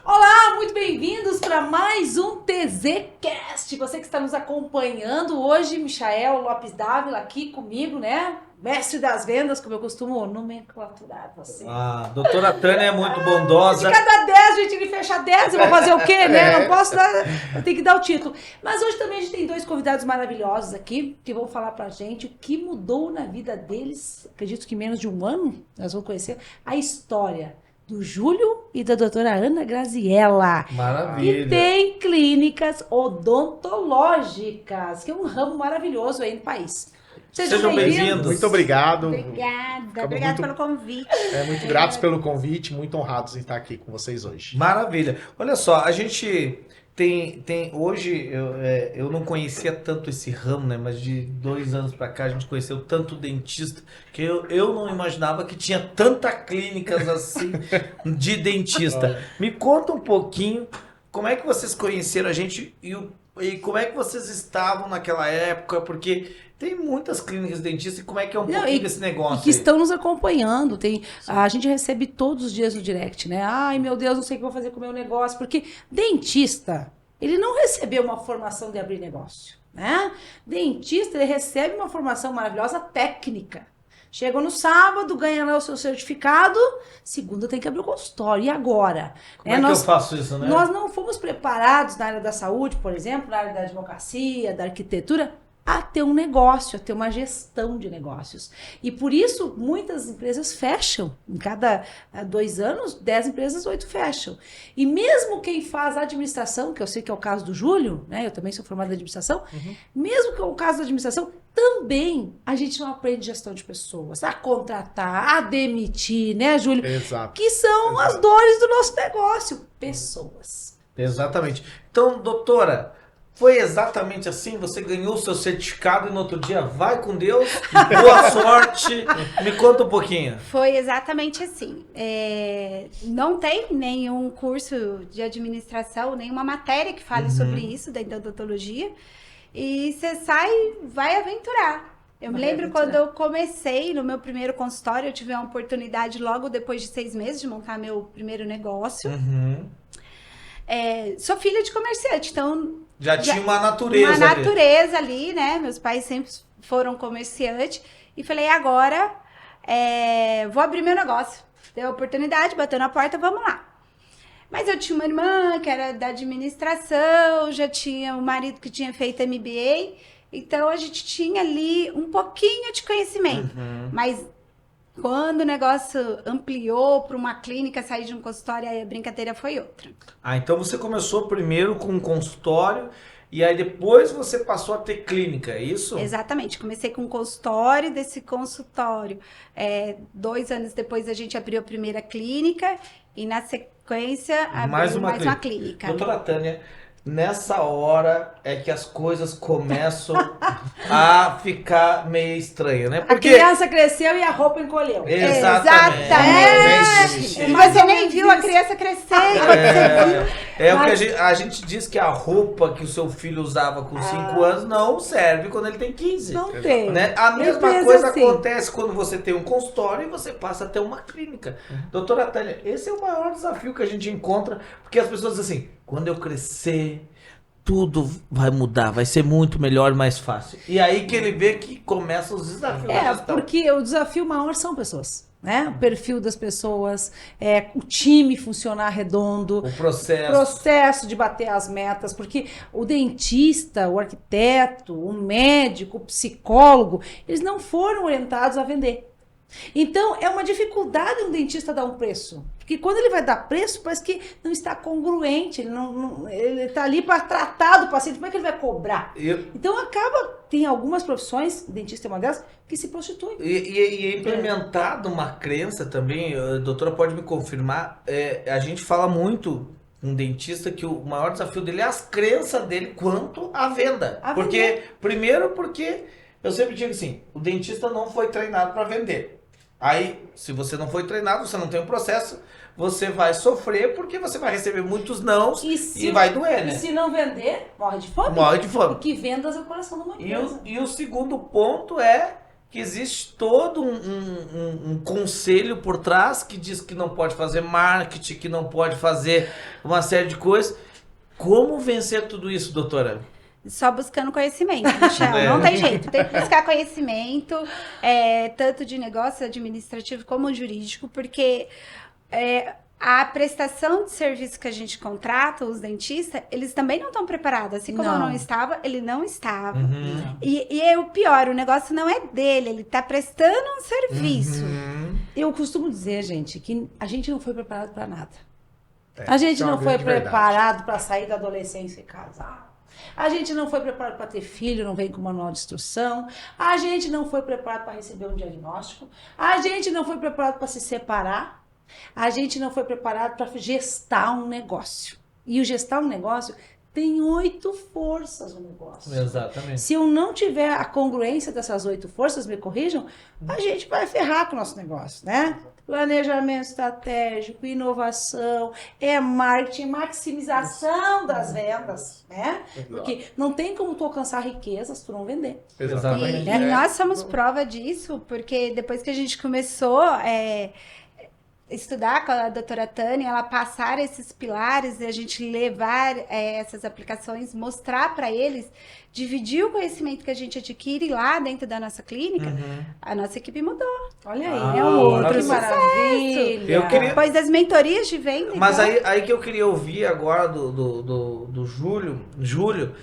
Olá, muito bem-vindos para mais um TZCast. Você que está nos acompanhando hoje, Michael Lopes Dávila aqui comigo, né? Mestre das vendas, como eu costumo nomenclaturar você. A doutora Tânia é muito bondosa. De cada 10, gente, ele fecha 10, eu vou fazer o quê, né? Não posso dar, eu tenho que dar o título. Mas hoje também a gente tem dois convidados maravilhosos aqui, que vão falar pra gente o que mudou na vida deles, acredito que em menos de um ano, nós vamos conhecer a história do Júlio e da doutora Ana Graziella. Maravilha. Que tem clínicas odontológicas, que é um ramo maravilhoso aí no país. Sejam bem-vindos. Muito obrigado. Obrigada pelo convite. Muito gratos pelo convite, muito honrados em estar aqui com vocês hoje. Maravilha. Olha só, a gente tem hoje, eu não conhecia tanto esse ramo, né? Mas de 2 anos pra cá a gente conheceu tanto dentista que eu não imaginava que tinha tanta clínicas assim de dentista. Me conta um pouquinho como é que vocês conheceram a gente e como é que vocês estavam naquela época, porque tem muitas clínicas de dentista e como é que é um pouquinho desse negócio? E que estão nos acompanhando. A gente recebe todos os dias no direct, né? Ai, meu Deus, não sei o que eu vou fazer com o meu negócio. Porque dentista, ele não recebeu uma formação de abrir negócio, né? Dentista, ele recebe uma formação maravilhosa técnica. Chega no sábado, ganha lá o seu certificado, segunda tem que abrir o consultório. E agora? Como é que eu faço isso, né? Nós não fomos preparados na área da saúde, por exemplo, na área da advocacia, da arquitetura, a ter um negócio, a ter uma gestão de negócios. E por isso, muitas empresas fecham. Em cada 2 anos, 10 empresas, 8 fecham. E mesmo quem faz administração, que eu sei que é o caso do Júlio, né? Eu também sou formada em administração, mesmo que é o caso da administração, também a gente não aprende gestão de pessoas, a contratar, a demitir, né, Júlio? Exato. Que são as dores do nosso negócio. Pessoas. Exatamente. Então, doutora, foi exatamente assim? Você ganhou o seu certificado e no outro dia vai com Deus? Boa sorte! Me conta um pouquinho. Foi exatamente assim. Não tem nenhum curso de administração, nenhuma matéria que fale sobre isso dentro da odontologia. E você vai aventurar. Eu me lembro quando eu comecei no meu primeiro consultório, eu tive a oportunidade logo depois de 6 meses de montar meu primeiro negócio. Sou filha de comerciante, então... Já tinha uma natureza. Uma natureza ali, né? Meus pais sempre foram comerciantes. E falei, agora vou abrir meu negócio. Deu a oportunidade, bateu na porta, vamos lá. Mas eu tinha uma irmã que era da administração, já tinha um marido que tinha feito MBA. Então, a gente tinha ali um pouquinho de conhecimento. Mas quando o negócio ampliou para uma clínica, sair de um consultório, aí a brincadeira foi outra. Então você começou primeiro com um consultório e aí depois você passou a ter clínica, é isso? Exatamente. Comecei com um consultório, desse consultório. 2 anos depois a gente abriu a primeira clínica e na sequência abriu mais uma clínica. Doutora Tânia, nessa hora é que as coisas começam a ficar meio estranhas, né? Porque a criança cresceu e a roupa encolheu. Exatamente. Você nem viu a criança crescer. O que a gente diz que a roupa que o seu filho usava com 5 anos não serve quando ele tem 15. Não tem. Né? A mesma coisa acontece quando você tem um consultório e você passa a ter uma clínica. Doutora Tânia, esse é o maior desafio que a gente encontra, porque as pessoas dizem assim, quando eu crescer, tudo vai mudar, vai ser muito melhor, mais fácil. E aí que ele vê que começam os desafios da gestão. Porque o desafio maior são pessoas. Né? O perfil das pessoas, o time funcionar redondo, o processo de bater as metas, porque o dentista, o arquiteto, o médico, o psicólogo, eles não foram orientados a vender. Então, é uma dificuldade um dentista dar um preço. Porque quando ele vai dar preço, parece que não está congruente. Ele está ali para tratar do paciente. Como é que ele vai cobrar? Então, tem algumas profissões, dentista é uma delas, que se prostituem. E é implementada uma crença também, a doutora pode me confirmar, a gente fala muito um dentista que o maior desafio dele é as crenças dele quanto à venda. Primeiro porque eu sempre digo assim, o dentista não foi treinado para vender. Aí, se você não foi treinado, você não tem um processo, você vai sofrer porque você vai receber muitos nãos e vai doer, né? E se não vender, morre de fome. Morre de fome. Porque vendas é o coração de uma empresa. E o segundo ponto é que existe todo um conselho por trás que diz que não pode fazer marketing, que não pode fazer uma série de coisas. Como vencer tudo isso, doutora? Só buscando conhecimento, Michel. Não tem jeito. Tem que buscar conhecimento, tanto de negócio administrativo como jurídico, porque a prestação de serviço que a gente contrata, os dentistas, eles também não estão preparados. Assim como eu não estava, ele não estava. Uhum. E é o pior, o negócio não é dele, ele está prestando um serviço. Eu costumo dizer, gente, que a gente não foi preparado para nada. A gente isso é uma não foi grande verdade. preparado para sair da adolescência e casar. A gente não foi preparado para ter filho, não vem com manual de instrução. A gente não foi preparado para receber um diagnóstico. A gente não foi preparado para se separar. A gente não foi preparado para gestar um negócio. E o gestar um negócio tem 8 forças no negócio. Exatamente. Se eu não tiver a congruência dessas 8 forças, me corrijam, a gente vai ferrar com o nosso negócio, né? Planejamento estratégico, inovação, marketing, maximização das vendas, né? Porque não tem como tu alcançar riqueza se tu não vender. Exatamente. E nós somos prova disso, porque depois que a gente começou estudar com a doutora Tânia, ela passar esses pilares e a gente levar essas aplicações, mostrar para eles, dividir o conhecimento que a gente adquire lá dentro da nossa clínica, a nossa equipe mudou. Olha aí, Ah, é um outro maravilha. que maravilha. Eu queria- Depois das mentorias de venda. Mas então, aí que eu queria ouvir agora do Júlio,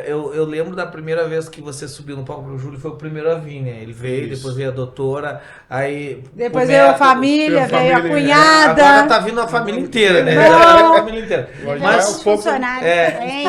eu lembro da primeira vez que você subiu no palco, o Júlio foi o primeiro a vir, né? Ele veio, Isso. depois veio a doutora, aí... Depois o veio a método- família, veio a família, cunhada. Agora tá vindo a família inteira, né? Não. A família inteira. Mas os funcionários também.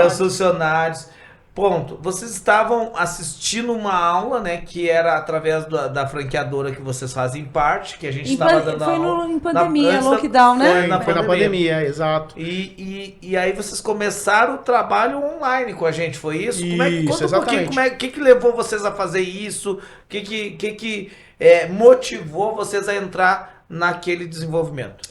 Os funcionários. Ponto. Vocês estavam assistindo uma aula, né? Que era através da franqueadora que vocês fazem parte, que a gente estava dando Foi aula. em pandemia, antes da- lockdown, né? Foi na pandemia, exato. E aí vocês começaram o trabalho online com a gente, foi isso? Isso, conta um pouquinho, exatamente. o que levou vocês a fazer isso? O que motivou vocês a entrar naquele desenvolvimento?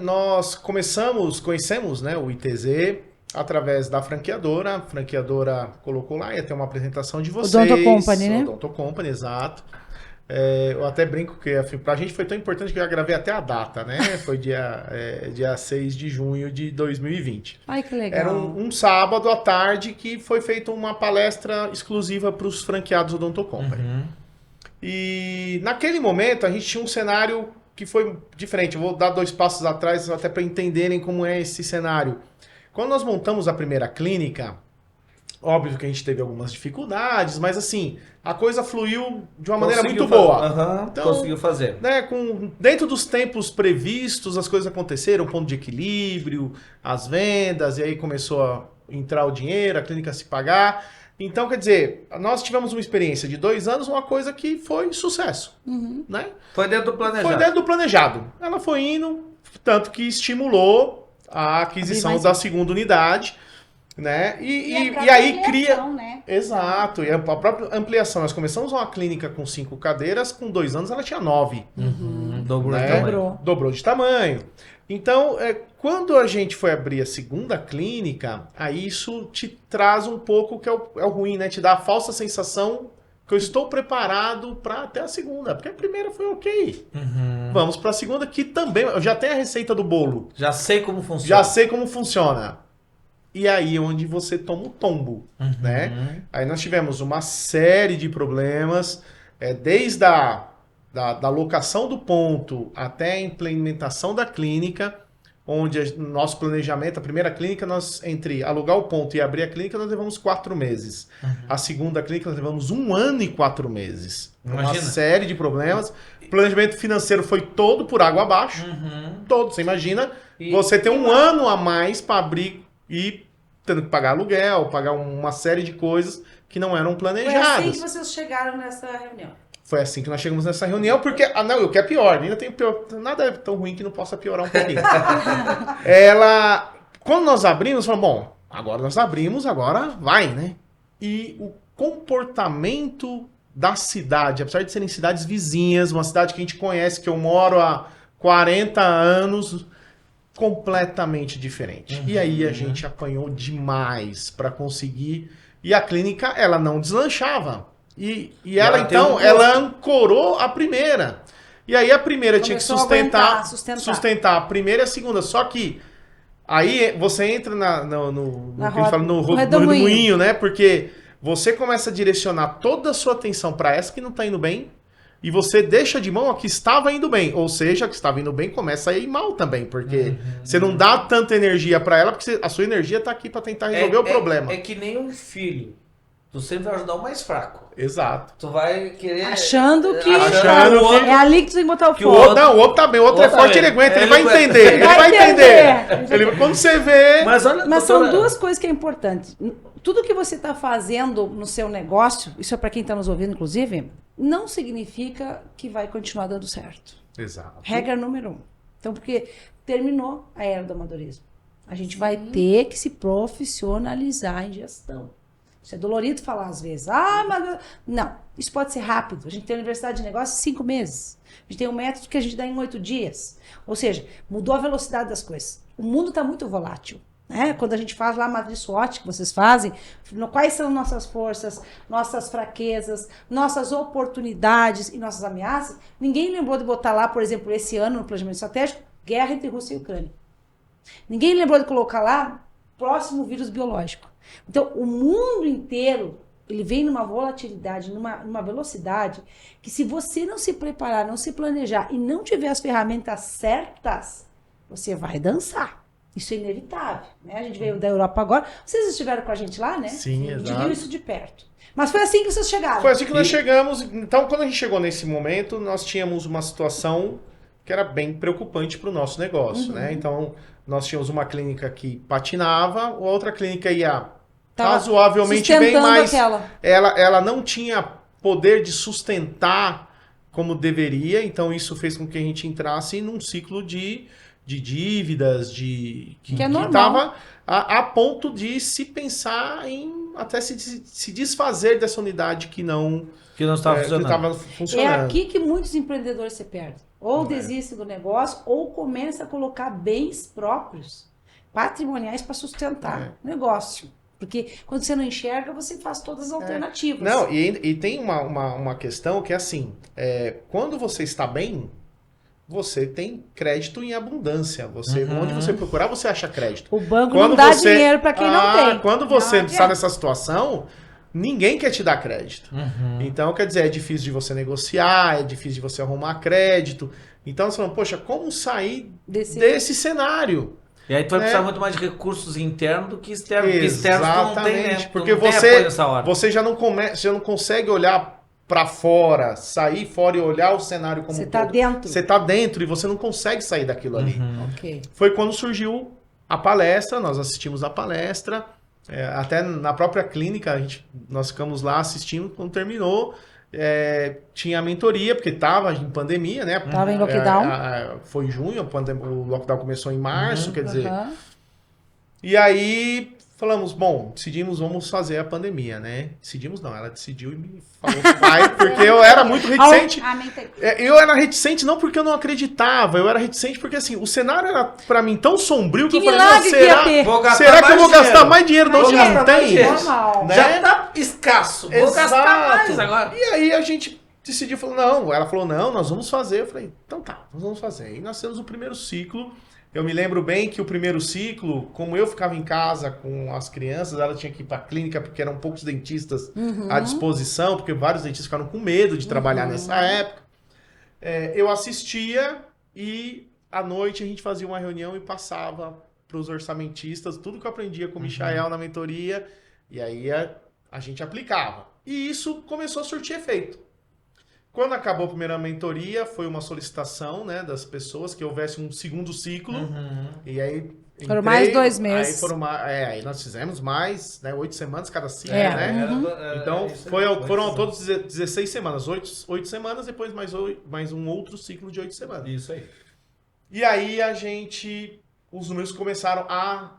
Nós conhecemos, né, o ITZ através da franqueadora. A franqueadora colocou lá, ia ter uma apresentação de vocês. Odonto Company, né? Odonto Company, exato. Eu até brinco que pra gente foi tão importante que eu já gravei até a data, né? Foi dia 6 de junho de 2020. Ai, que legal. Era um sábado à tarde que foi feita uma palestra exclusiva para os franqueados Odonto Company. E naquele momento a gente tinha um cenário que foi diferente. Eu vou dar 2 passos atrás até para entenderem como é esse cenário. Quando nós montamos a primeira clínica, óbvio que a gente teve algumas dificuldades, mas assim, a coisa fluiu de uma maneira muito boa. Então, conseguiu fazer. Né, dentro dos tempos previstos, as coisas aconteceram, ponto de equilíbrio, as vendas, e aí começou a entrar o dinheiro, a clínica se pagar. Então, quer dizer, nós tivemos uma experiência de 2 anos, uma coisa que foi sucesso. Né? Foi dentro do planejado. Foi dentro do planejado. Ela foi indo, tanto que estimulou a aquisição da segunda unidade, né? E aí cria... Né? Exato, e a própria ampliação. Nós começamos uma clínica com 5 cadeiras, com 2 anos ela tinha 9. Dobrou Né? de tamanho. Dobrou de tamanho. Então, quando a gente foi abrir a segunda clínica, aí isso te traz um pouco que é o ruim, né? Te dá a falsa sensação que eu estou preparado para até a segunda, porque a primeira foi ok. Vamos para a segunda, que também... Eu já tenho a receita do bolo. Já sei como funciona. Já sei como funciona. E aí onde você toma o tombo, né? Aí nós tivemos uma série de problemas, desde da locação do ponto até a implementação da clínica, onde o nosso planejamento, a primeira clínica, nós entre alugar o ponto e abrir a clínica, nós levamos 4 meses. A segunda clínica, nós levamos 1 ano e 4 meses. Uma Imagina. série de problemas. O planejamento financeiro foi todo por água abaixo. Todo, você imagina. Você tem 1 ano a mais para abrir e tendo que pagar aluguel, pagar uma série de coisas que não eram Foi assim planejadas. que vocês chegaram nessa reunião. Foi assim que nós chegamos nessa reunião, porque, o que é pior, ainda tem pior, nada é tão ruim que não possa piorar um pouquinho. Quando nós abrimos, falamos, bom, agora nós abrimos, agora vai, né? E o comportamento da cidade, apesar de serem cidades vizinhas, uma cidade que a gente conhece, que eu moro há 40 anos, completamente diferente. E aí a gente apanhou demais para conseguir. E a clínica, ela não deslanchava. E ela, então, ela ancorou a primeira. E aí a primeira tinha que sustentar a primeira e a segunda. Só que aí você entra no redemoinho, né? Porque você começa a direcionar toda a sua atenção para essa que não tá indo bem. E você deixa de mão a que estava indo bem. Ou seja, a que estava indo bem começa a ir mal também. Porque você não dá tanta energia para ela, porque a sua energia tá aqui para tentar resolver o problema. É que nem um filho. Tu sempre vai ajudar o mais fraco. Exato. Tu vai querer... Achando que outro, é ali que tu tem que botar o foco. O outro tá bem, o outro é forte, ele aguenta, ele vai entender. Ele vai entender. Quando você vê... Mas são duas coisas que é importante. Tudo que você está fazendo no seu negócio, isso é para quem está nos ouvindo, inclusive, não significa que vai continuar dando certo. Exato. Regra número 1. Então, porque terminou a era do amadorismo. A gente vai ter que se profissionalizar em gestão. Isso é dolorido falar às vezes. Mas... Não, isso pode ser rápido. A gente tem a Universidade de Negócios em 5 meses. A gente tem um método que a gente dá em 8 dias. Ou seja, mudou a velocidade das coisas. O mundo está muito volátil. Né? Quando a gente faz lá a matriz SWOT que vocês fazem, quais são nossas forças, nossas fraquezas, nossas oportunidades e nossas ameaças, ninguém lembrou de botar lá, por exemplo, esse ano no planejamento estratégico, guerra entre Rússia e Ucrânia. Ninguém lembrou de colocar lá próximo vírus biológico. Então, o mundo inteiro, ele vem numa volatilidade, numa velocidade, que se você não se preparar, não se planejar e não tiver as ferramentas certas, você vai dançar. Isso é inevitável, né? A gente veio da Europa agora. Vocês estiveram com a gente lá, né? Sim, exato. A gente exato. viu isso de perto. Mas foi assim que vocês chegaram. Foi assim que nós chegamos. Então, quando a gente chegou nesse momento, nós tínhamos uma situação que era bem preocupante para o nosso negócio, né? Então, nós tínhamos uma clínica que patinava, a outra clínica ia razoavelmente bem, mas ela não tinha poder de sustentar como deveria, então isso fez com que a gente entrasse num ciclo de dívidas, que estava a ponto de se pensar em até se desfazer dessa unidade que não estava funcionando. É aqui que muitos empreendedores se perdem. Ou desistem do negócio, ou começam a colocar bens próprios, patrimoniais para sustentar o negócio. Porque quando você não enxerga, você faz todas as alternativas. Não, e tem uma questão que é assim, quando você está bem, você tem crédito em abundância. Onde você procurar, você acha crédito. O banco não dá dinheiro para quem não tem. Quando você está nessa situação, ninguém quer te dar crédito. Então, quer dizer, é difícil de você negociar, é difícil de você arrumar crédito. Então, você fala, poxa, como sair desse cenário? E aí tu vai precisar muito mais de recursos internos do que externos. Porque externos tu não tem, né? Porque você já não consegue olhar para fora, sair fora e olhar o cenário como você tá dentro. Você tá dentro e você não consegue sair daquilo ali. Okay. Foi quando surgiu a palestra, nós assistimos a palestra, até na própria clínica, nós ficamos lá assistindo, quando terminou, tinha a mentoria, porque estava em pandemia, né? Estava em lockdown. Foi em junho, o lockdown começou em março, quer dizer. E aí falamos, decidimos, vamos fazer a pandemia, né? Decidimos não, ela decidiu e me falou que vai, porque eu era muito reticente. Eu era reticente não porque eu não acreditava, eu era reticente porque assim, o cenário era pra mim tão sombrio que eu falei, será que eu vou gastar mais dinheiro de onde não tem? Né? Já tá escasso, vou gastar mais agora. E aí a gente decidiu, ela falou, não, nós vamos fazer. Eu falei, então tá, nós vamos fazer. E nós temos o primeiro ciclo. Eu me lembro bem que o primeiro ciclo, como eu ficava em casa com as crianças, ela tinha que ir para a clínica porque eram poucos dentistas à disposição, porque vários dentistas ficaram com medo de trabalhar nessa época. Eu assistia e à noite a gente fazia uma reunião e passava para os orçamentistas tudo que eu aprendia com o Michael na mentoria, e aí a gente aplicava. E isso começou a surtir efeito. Quando acabou a primeira mentoria, foi uma solicitação, né, das pessoas que houvesse um segundo ciclo. E aí foram mais 2 meses. Aí nós fizemos mais, né, 8 semanas cada ciclo, né? Então foram ao todo 16 semanas, 8 semanas, depois mais um outro ciclo de 8 semanas. Isso aí. E aí os números começaram a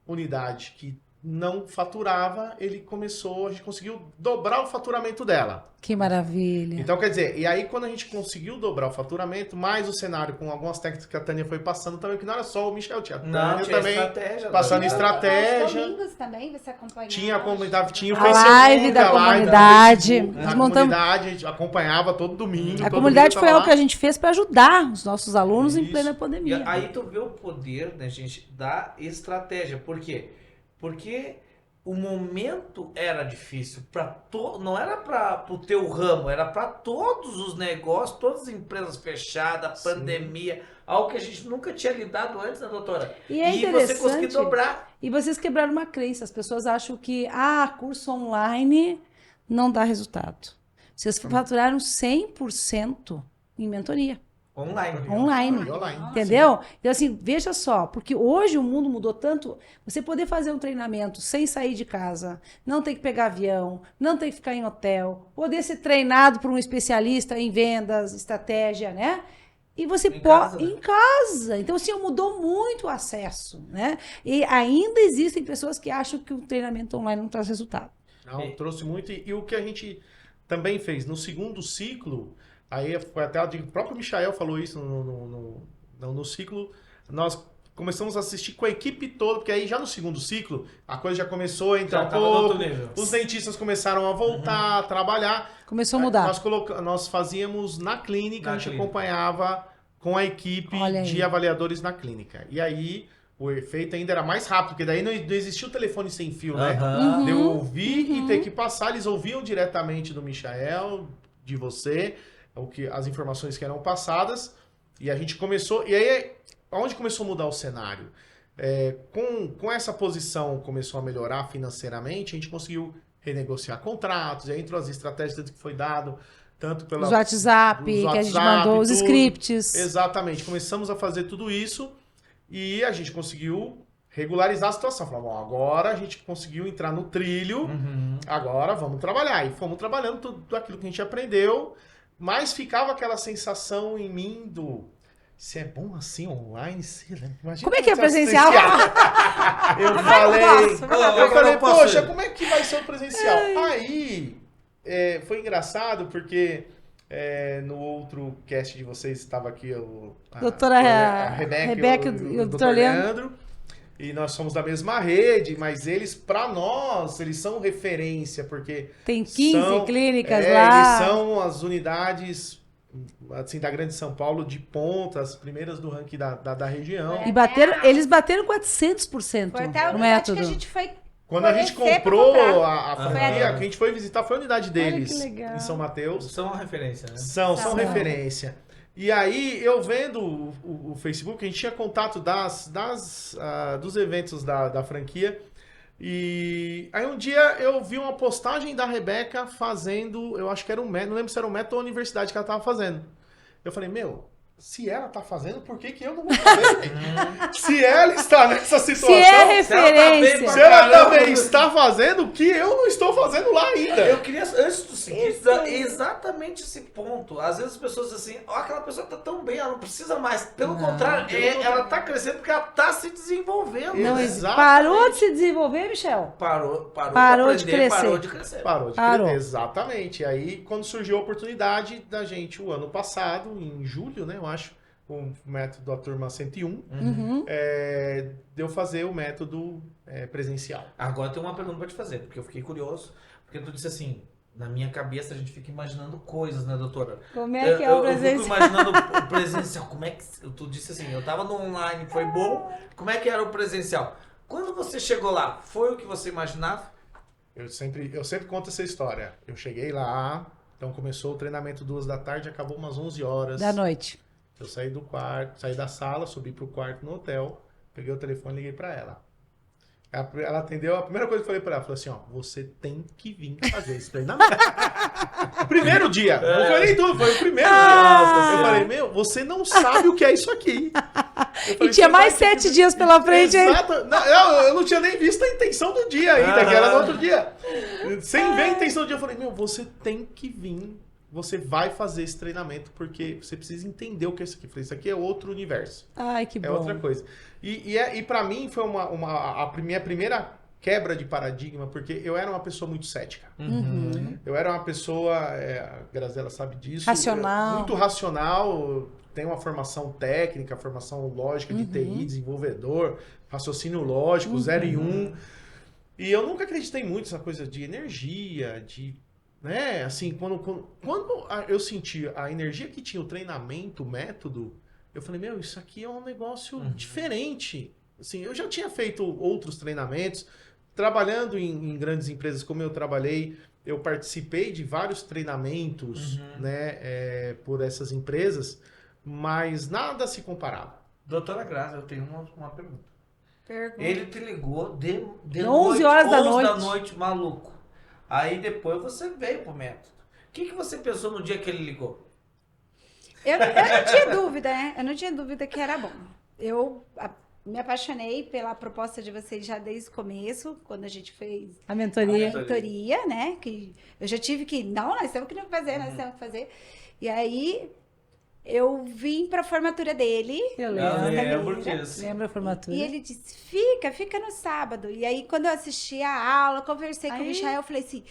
unidade que não faturava, a gente conseguiu dobrar o faturamento dela. Que maravilha. Então, quer dizer, e aí quando a gente conseguiu dobrar o faturamento, mais o cenário com algumas técnicas que a Tânia foi passando também, que não era só o Michel, tinha a Tânia também estratégia, passando né? estratégia. Aos domingos também você acompanhava. Tinha a comunidade, tinha o A Facebook, live da a live comunidade. Facebook, Nós a montamos- comunidade, a gente acompanhava todo domingo. A todo comunidade domingo foi tava algo que lá. a gente fez para ajudar os nossos alunos em Isso. plena E pandemia. aí tu vê o poder, né, gente, da estratégia. Por quê? Porque o momento era difícil não era para o teu ramo, era para todos os negócios, todas as empresas fechadas, Sim. pandemia, algo que a gente nunca tinha lidado antes, né, doutora? E é você interessante. conseguiu dobrar. E vocês quebraram uma crença. As pessoas acham que curso online não dá resultado. Vocês faturaram 100% em mentoria. Online. Online. Online. Entendeu? Então, assim, veja só, porque hoje o mundo mudou tanto, você poder fazer um treinamento sem sair de casa, não ter que pegar avião, não ter que ficar em hotel, poder ser treinado por um especialista em vendas, estratégia, né? E você Em pode casa, né? em casa. Então, assim, mudou muito o acesso, né? E ainda existem pessoas que acham que o treinamento online não traz resultado. Não, trouxe muito. E o que a gente também fez no segundo ciclo, aí foi até o próprio Michael falou isso no ciclo, nós começamos a assistir com a equipe toda, porque aí já no segundo ciclo a coisa já começou a entrar Já um tava no pouco, outro nível. os dentistas começaram a voltar a trabalhar. Começou a mudar. Nós fazíamos na clínica, Na a gente clínica. acompanhava com a equipe Olha aí. de avaliadores na clínica. E aí o efeito ainda era mais rápido, porque daí não existia o telefone sem fio, né? Aham. De eu ouvir e ter que passar, eles ouviam diretamente do Michael, de você, as informações que eram passadas, e a gente começou, e aí, onde começou a mudar o cenário? Com essa posição começou a melhorar financeiramente, a gente conseguiu renegociar contratos, e aí entrou as estratégias tanto que foi dado, tanto pela... Os WhatsApp, os que a gente WhatsApp, mandou, os tudo. scripts. Exatamente, começamos a fazer tudo isso, e a gente conseguiu regularizar a situação. Falamos, bom, agora a gente conseguiu entrar no trilho, Uhum. agora vamos trabalhar. E fomos trabalhando tudo aquilo que a gente aprendeu, mas ficava aquela sensação em mim se é bom assim online, imagina Como é que é se presencial? Eu falei, eu falei, posso poxa, ir. como é que vai ser o presencial? Aí, foi engraçado porque no outro cast de vocês estava aqui Doutora Rebeca e o o Dr. Dr. Leandro. E nós somos da mesma rede, mas eles, para nós, eles são referência, porque Tem 15 são- clínicas eles lá. são as unidades assim, da Grande São Paulo de ponta, as primeiras do ranking da região. E eles bateram 400% Foi até a no unidade método. que a gente foi Quando a gente conhecer pra comprou comprar. a franquia, que a gente foi visitar, foi a unidade deles que legal. em São Mateus. São uma referência, né? São São. referência. E aí, eu vendo o Facebook, a gente tinha contato dos eventos da franquia. E aí um dia eu vi uma postagem da Rebeca fazendo, eu acho que era um método, não lembro se era um método ou a universidade que ela tava fazendo. Eu falei, se ela tá fazendo, por que eu não vou fazer? Se ela está nessa situação... Se é referência. Se ela também está fazendo o que eu não estou fazendo lá ainda. Eu queria, antes do seguinte, exatamente esse ponto. Às vezes as pessoas dizem assim, aquela pessoa tá tão bem, ela não precisa mais. Pelo contrário, ela tá crescendo porque ela tá se desenvolvendo. Não né? existe. Parou de se desenvolver, Michel? Parou de crescer. Parou de crescer. Parou de Parou. crescer, exatamente. Aí, quando surgiu a oportunidade da gente, o ano passado, em julho, né, eu acho, o método da turma 101, Uhum. de eu fazer o método presencial. Agora tem uma pergunta pra te fazer, porque eu fiquei curioso. Porque tu disse assim, na minha cabeça a gente fica imaginando coisas, né, doutora? Como é que é o Eu fico presencial? imaginando o presencial. Como é que... Tu disse assim, eu tava no online, foi bom. Como é que era o presencial? Quando você chegou lá, foi o que você imaginava? Eu sempre conto essa história. Eu cheguei lá, então começou o treinamento 2 da tarde, acabou umas 11 horas. Da noite. Eu saí do quarto, saí da sala, subi pro quarto no hotel, peguei o telefone e liguei pra ela. Ela atendeu, a primeira coisa que eu falei pra ela, falou assim, você tem que vir fazer esse treinamento. Primeiro dia, não foi nem tudo, foi o primeiro dia. Eu falei, você não sabe o que é isso aqui. Eu falei, E tinha "Você mais vai ter 7 que-" dias pela frente, hein? Exato. Não, eu não tinha nem visto a intenção do dia ainda, que era no outro dia. Sem ver a intenção do dia, eu falei, você tem que vir. Você vai fazer esse treinamento porque você precisa entender o que é isso aqui. Eu falei, isso aqui é outro universo. Ai, que bom. É outra coisa. E para mim foi a minha primeira quebra de paradigma, porque eu era uma pessoa muito cética. Uhum. Eu era uma pessoa, a Graziela sabe disso, Racional. muito racional, tenho uma formação técnica, formação lógica de TI, desenvolvedor, raciocínio lógico, 0 e 1. E eu nunca acreditei muito nessa coisa de energia, né, assim, quando eu senti a energia que tinha o treinamento, o método, eu falei, meu, isso aqui é um negócio diferente. Assim, eu já tinha feito outros treinamentos, trabalhando em grandes empresas como eu trabalhei, eu participei de vários treinamentos, né, por essas empresas, mas nada se comparava. Doutora Graça, eu tenho uma pergunta. Pergunta. Ele te ligou de 11 horas da 11 da noite. noite, maluco. Aí depois você veio pro método. O que você pensou no dia que ele ligou? Eu não tinha dúvida, né? Eu não tinha dúvida que era bom. Me apaixonei pela proposta de vocês já desde o começo, quando a gente fez A mentoria. a mentoria, né? Que eu já tive que, nós temos que fazer, nós temos que fazer. E aí eu vim pra formatura dele. Eu Eu lembro. lembro disso. Lembro a formatura. E ele disse, fica no sábado. E aí, quando eu assisti a aula, conversei com o Michael, eu falei assim,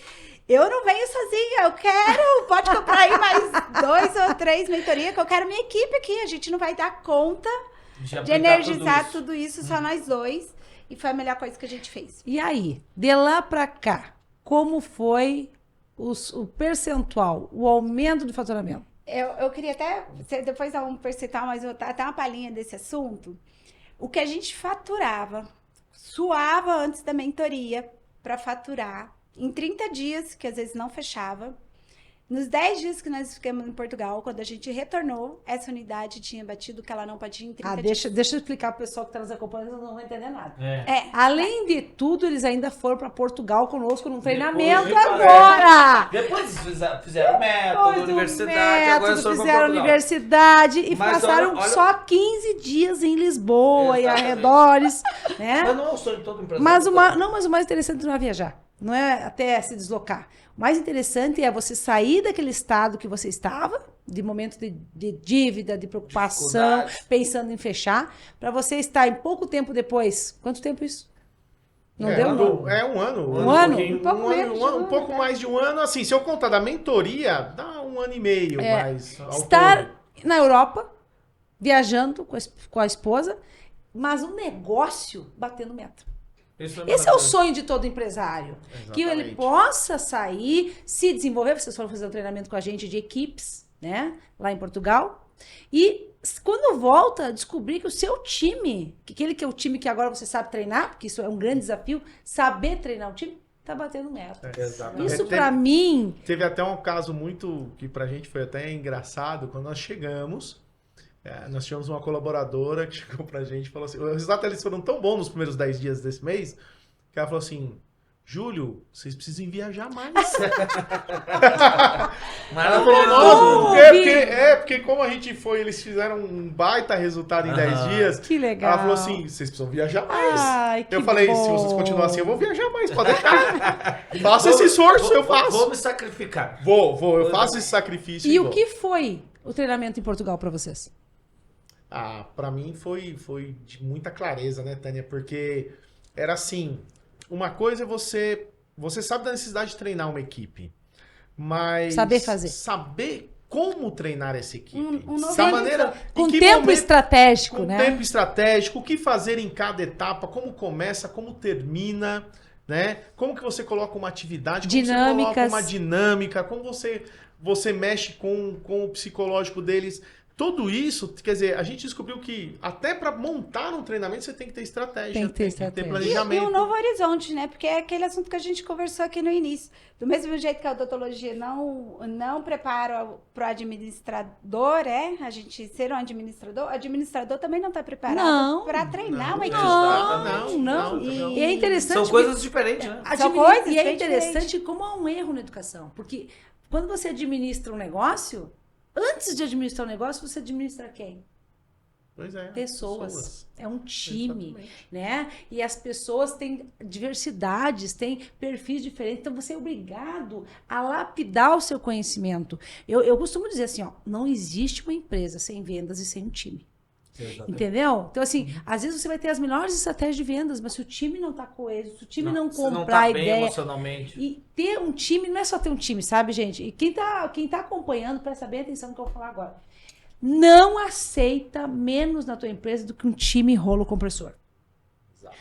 eu não venho sozinha, eu quero, pode comprar aí mais 2 ou 3 mentorias, que eu quero minha equipe aqui, a gente não vai dar conta de energizar tudo isso, só nós dois. E foi a melhor coisa que a gente fez. E aí, de lá pra cá, como foi o percentual, o aumento do faturamento? Eu queria até, depois dar um percentual, mas até uma palhinha desse assunto. O que a gente faturava, suava antes da mentoria para faturar, em 30 dias, que às vezes não fechava. Nos 10 dias que nós ficamos em Portugal, quando a gente retornou, essa unidade tinha batido o que ela não batia em 30 dias. Deixa eu explicar pro pessoal que está nos acompanhando, eles não vão entender nada. É. Além de tudo, eles ainda foram para Portugal conosco num treinamento Depois, agora. Depois fizeram método, Depois do universidade, agora método, só fizeram universidade e Mas passaram olha- só 15 dias em Lisboa e Exatamente. arredores, né? Mas não é o sonho de todo empresário. Mas o mais interessante não é viajar, não é até se deslocar. O mais interessante é você sair daquele estado que você estava, de momento de dívida, de preocupação, Dificuldade. pensando em fechar, para você estar em pouco tempo depois. Quanto tempo isso? Não deu? um ano. Um ano? pouquinho, Um pouco menos de um um ano, pouco mais de um ano. Assim, se eu contar da mentoria, dá 1 ano e meio, mais ao todo. Estar na Europa, viajando com a esposa, mas o negócio batendo meta. Esse é o sonho de todo empresário. Que ele Exatamente. possa sair, se desenvolver. Vocês foram fazer um treinamento com a gente de equipes, né? Lá em Portugal. E quando volta, descobrir que o seu time, que aquele que é o time que agora você sabe treinar, porque isso é um grande desafio, saber treinar o time, tá batendo meta. Exatamente. Isso pra mim... Teve até um caso muito que pra gente foi até engraçado. Quando nós chegamos, nós tivemos uma colaboradora que chegou pra gente e falou assim: os resultados eles foram tão bons nos primeiros 10 dias desse mês, que ela falou assim: Júlio, vocês precisam viajar mais. Ela falou, nossa, porque como a gente foi, eles fizeram um baita resultado em 10 dias. Que legal. Ela falou assim: vocês precisam viajar mais. Ai, que Eu falei, bom. se vocês continuarem assim, eu vou viajar mais, pode deixar. Faça esse esforço, eu faço. Vou me sacrificar. Eu faço esse sacrifício. E o vou. que foi o treinamento em Portugal pra vocês? Pra mim foi de muita clareza, né, Tânia? Porque era assim, uma coisa é você sabe da necessidade de treinar uma equipe, mas Saber fazer. saber como treinar essa equipe. Um novo da maneira, Com em que tempo momento- estratégico, com né? tempo estratégico, o que fazer em cada etapa, como começa, como termina, né? Como que você coloca uma atividade, como você coloca Dinâmicas. uma dinâmica, como você mexe com o psicológico deles. Tudo isso, quer dizer, a gente descobriu que até para montar um treinamento você tem que ter estratégia, Tem que ter ter estratégia. E planejamento. um novo horizonte, né? Porque é aquele assunto que a gente conversou aqui no início. Do mesmo jeito que a odontologia não prepara para o administrador, a gente ser um administrador, o administrador também não está Não. preparado para treinar uma equipe. Não. não. E é interessante São que- coisas diferentes, né? São coisas e é bem interessante como há um erro na educação. Porque quando você administra um negócio, antes de administrar um negócio, você administra quem? Pois é. Pessoas. É um time, Exatamente. né? E as pessoas têm diversidades, têm perfis diferentes. Então, você é obrigado a lapidar o seu conhecimento. Eu costumo dizer assim, ó, não existe uma empresa sem vendas e sem um time. Exatamente. Entendeu? Então, assim, às vezes você vai ter as melhores estratégias de vendas, mas se o time não tá coeso, se o time não Se não comprar tá a bem ideia. emocionalmente. E ter um time, não é só ter um time, sabe, gente? E quem tá acompanhando, presta bem atenção no que eu vou falar agora. Não aceita menos na tua empresa do que um time rolo compressor. Exato.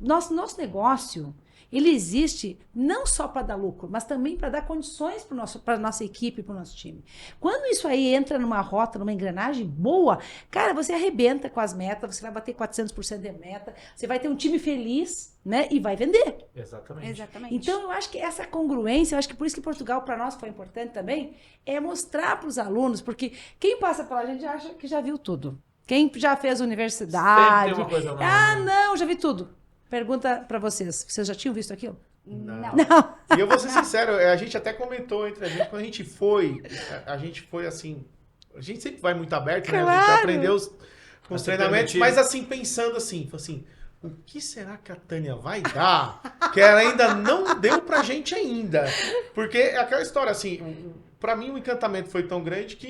Nosso negócio, ele existe não só para dar lucro, mas também para dar condições para a nossa equipe, para o nosso time. Quando isso aí entra numa rota, numa engrenagem boa, cara, você arrebenta com as metas, você vai bater 400% de meta, você vai ter um time feliz, né? E vai vender. Exatamente. Exatamente. Então, eu acho que essa congruência, eu acho que por isso que Portugal, para nós, foi importante também, é mostrar para os alunos, porque quem passa pela gente acha que já viu tudo. Quem já fez universidade... Sempre tem uma coisa nova. Ah, não, já vi tudo. Pergunta para vocês já tinham visto aquilo? Não. Não. E eu vou ser sincero, a gente até comentou entre a gente, quando a gente foi assim, a gente sempre vai muito aberto, né? A gente Claro. aprendeu com os se treinamentos, permitir. mas assim, pensando assim, o que será que a Tânia vai dar que ela ainda não deu pra gente ainda? Porque é aquela história assim, pra mim o encantamento foi tão grande que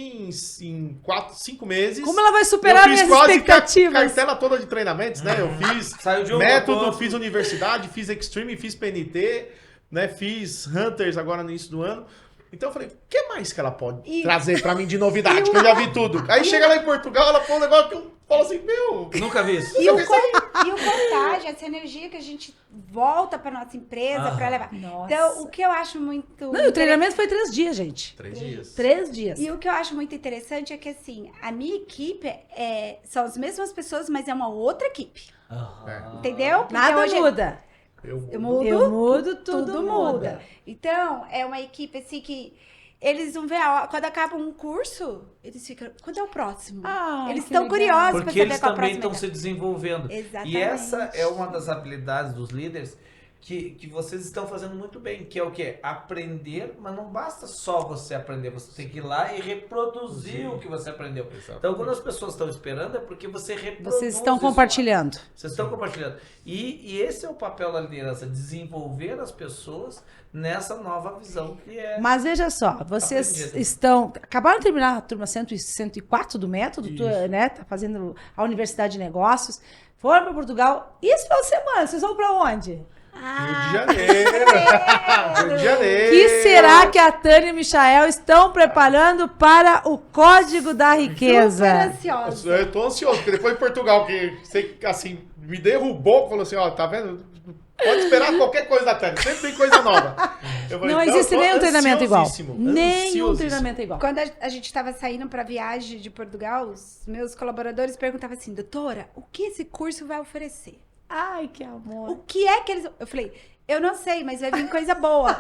em 4, 5 meses... Como ela vai superar eu fiz minhas quase expectativas? cartela toda de treinamentos, né? Eu fiz Saiu de um método, para outro. fiz universidade, fiz Extreme, fiz PNT, né? Fiz Hunters agora no início do ano. Então eu falei, o que mais que ela pode trazer pra mim de novidade? Que eu já vi tudo. Aí chega lá em Portugal, ela põe um negócio que eu falo assim, meu... Nunca vi isso. E o contágio, essa energia que a gente volta para nossa empresa para levar. Nossa. Então, o que eu acho muito... Não, e o treinamento foi 3 dias, gente. 3 dias. 3 dias. E o que eu acho muito interessante é que, assim, a minha equipe são as mesmas pessoas, mas é uma outra equipe. Entendeu? Porque Nada hoje muda. eu mudo, Eu mudo, tudo muda. Então, é uma equipe, assim, que eles vão ver, quando acaba um curso, eles ficam, quando é o próximo? Eles que estão legal. curiosos para Porque saber eles qual a também próxima estão se desenvolvendo. Exatamente. E essa é uma das habilidades dos líderes que vocês estão fazendo muito bem, que é o quê? Aprender, mas não basta só você aprender, você tem que ir lá e reproduzir o que você aprendeu. Então, quando as pessoas estão esperando, é porque você reproduz. Vocês estão isso lá. compartilhando. Vocês estão compartilhando. E esse é o papel da liderança, desenvolver as pessoas nessa nova visão que é... Mas veja só, vocês Aprendido. acabaram de terminar a turma 104 do método, né? Tá fazendo a Universidade de Negócios, foram para Portugal. E esse final de semana, vocês vão para onde? Rio de Janeiro. Rio de Janeiro. O que será que a Tânia e o Michael estão preparando para o Código da Super Riqueza? ansiosa. Eu tô ansioso, porque depois de Portugal, que você, assim, me derrubou, falou assim, ó, tá vendo? Pode esperar qualquer coisa da Tânia, sempre tem coisa nova. Eu falei, Não então, existe eu tô nenhum treinamento igual. ansiosíssimo, Nenhum ansiosíssimo. treinamento igual. Quando a gente estava saindo para viagem de Portugal, os meus colaboradores perguntavam assim, doutora, o que esse curso vai oferecer? Ai, que amor. O que é que eles... Eu falei, eu não sei, mas vai vir coisa boa.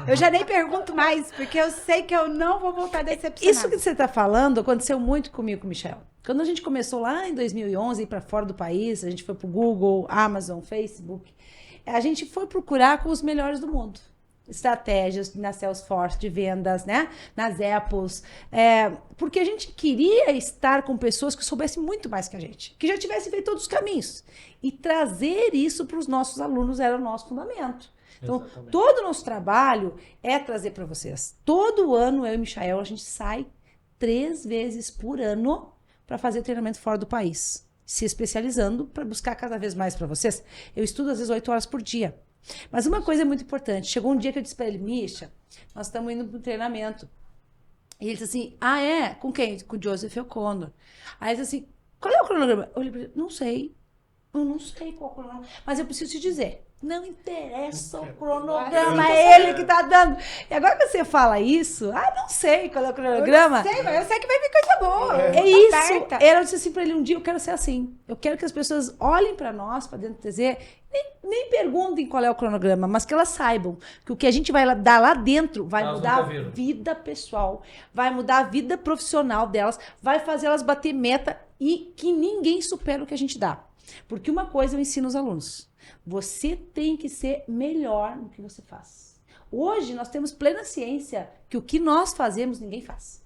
Eu já nem pergunto mais, porque eu sei que eu não vou voltar decepcionada. Isso que você está falando aconteceu muito comigo com o Michel. Quando a gente começou lá em 2011, ir para fora do país, a gente foi para o Google, Amazon, Facebook, a gente foi procurar com os melhores do mundo. Estratégias na Salesforce de vendas, né? Nas Apples. Porque a gente queria estar com pessoas que soubessem muito mais que a gente, que já tivessem feito todos os caminhos. E trazer isso para os nossos alunos era o nosso fundamento. Então, Exatamente. todo o nosso trabalho é trazer para vocês. Todo ano, eu e o Michael, a gente sai 3 vezes por ano para fazer treinamento fora do país, se especializando para buscar cada vez mais para vocês. Eu estudo às vezes 8 horas por dia. Mas uma coisa é muito importante. Chegou um dia que eu disse para ele, Misha, nós estamos indo para um treinamento. E ele disse assim, com quem? Com o Joseph O'Connor. Aí ele disse assim, qual é o cronograma? Eu olhei para ele, não sei. Eu não sei qual é o cronograma, mas eu preciso te dizer. Não interessa o cronograma, é ele que tá dando. E agora que você fala isso, não sei qual é o cronograma. Eu não sei, mas eu sei que vai vir coisa boa. É isso. Eu disse assim pra ele, um dia eu quero ser assim. Eu quero que as pessoas olhem pra nós, pra dentro do TZ, nem perguntem qual é o cronograma, mas que elas saibam que o que a gente vai dar lá dentro vai Elas mudar nunca a viram. vida pessoal, vai mudar a vida profissional delas, vai fazer elas bater meta e que ninguém supera o que a gente dá. Porque uma coisa eu ensino aos alunos. Você tem que ser melhor no que você faz. Hoje nós temos plena ciência que o que nós fazemos ninguém faz.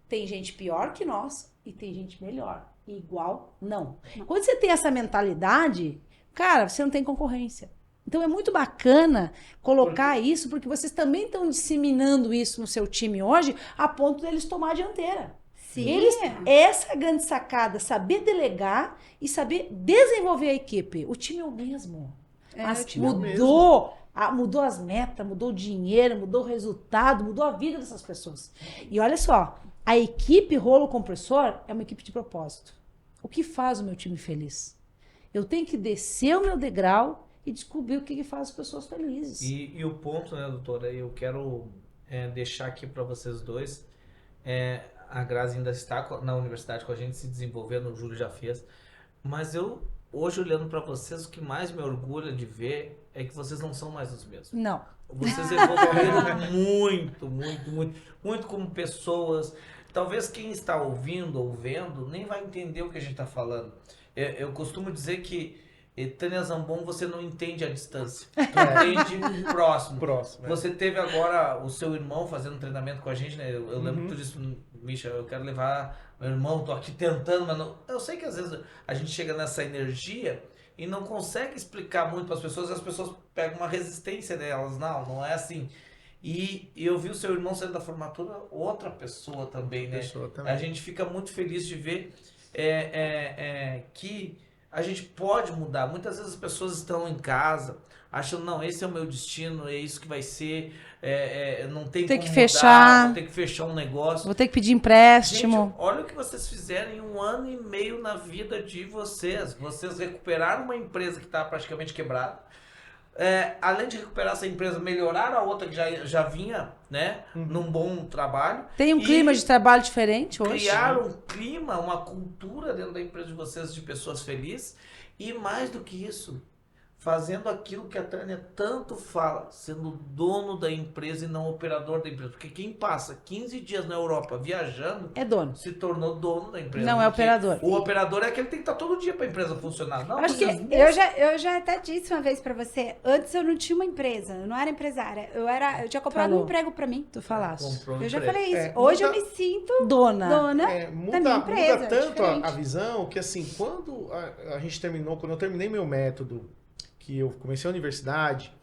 Tem gente pior que nós e tem gente melhor. E igual, não. Quando você tem essa mentalidade, cara, você não tem concorrência. Então é muito bacana colocar isso, porque vocês também estão disseminando isso no seu time hoje, a ponto deles tomar a dianteira. Sim. Essa é a grande sacada, saber delegar e saber desenvolver a equipe. O time é o mesmo. Mas o time é o mudou as metas, mudou o dinheiro, mudou o resultado, mudou a vida dessas pessoas. E olha só, a equipe rolo compressor é uma equipe de propósito. O que faz o meu time feliz? Eu tenho que descer o meu degrau e descobrir o que faz as pessoas felizes. E o ponto, né, doutora, eu quero deixar aqui para vocês dois, a Grazi ainda está na universidade com a gente, se desenvolvendo, o Júlio já fez, mas eu, hoje olhando para vocês, o que mais me orgulha de ver é que vocês não são mais os mesmos. Não. Vocês evoluíram muito como pessoas. Talvez quem está ouvindo ou vendo nem vai entender o que a gente está falando. Eu costumo dizer que Tânia Zambon, você não entende a distância. Tu entende próximo. Você teve agora o seu irmão fazendo treinamento com a gente, né? Eu lembro que tu disse, Misha, eu quero levar meu irmão, tô aqui tentando, mas não... Eu sei que às vezes a gente chega nessa energia e não consegue explicar muito para as pessoas, e as pessoas pegam uma resistência delas. Não é assim. E eu vi o seu irmão saindo da formatura, outra pessoa também, né? A gente fica muito feliz de ver que a gente pode mudar. Muitas vezes as pessoas estão em casa achando, não, esse é o meu destino, é isso que vai ser, não tem como que mudar, fechar. vou ter que fechar um negócio. Vou ter que pedir empréstimo. Gente, olha o que vocês fizeram em 1 ano e meio na vida de vocês. Vocês recuperaram uma empresa que estava praticamente quebrada. Além de recuperar essa empresa, melhoraram a outra que já vinha, né, num bom trabalho. Tem um clima de trabalho diferente hoje. Criaram um clima, uma cultura dentro da empresa de vocês de pessoas felizes. E mais do que isso, fazendo aquilo que a Tânia tanto fala, sendo dono da empresa e não operador da empresa. Porque quem passa 15 dias na Europa viajando É dono. se tornou dono da empresa. Não é Porque operador. O operador é aquele que tem que estar todo dia para a empresa funcionar. Não, Acho que eu já até disse uma vez pra você, antes eu não tinha uma empresa, eu não era empresária, eu tinha comprado Falou. um emprego pra mim. Tu falaste. comprou Eu já emprego. falei isso. É, Hoje muda- eu me sinto Dona. dona da minha empresa. Muda tanto diferente. a visão que, assim, quando a gente terminou, quando eu terminei meu método, que eu comecei a universidade,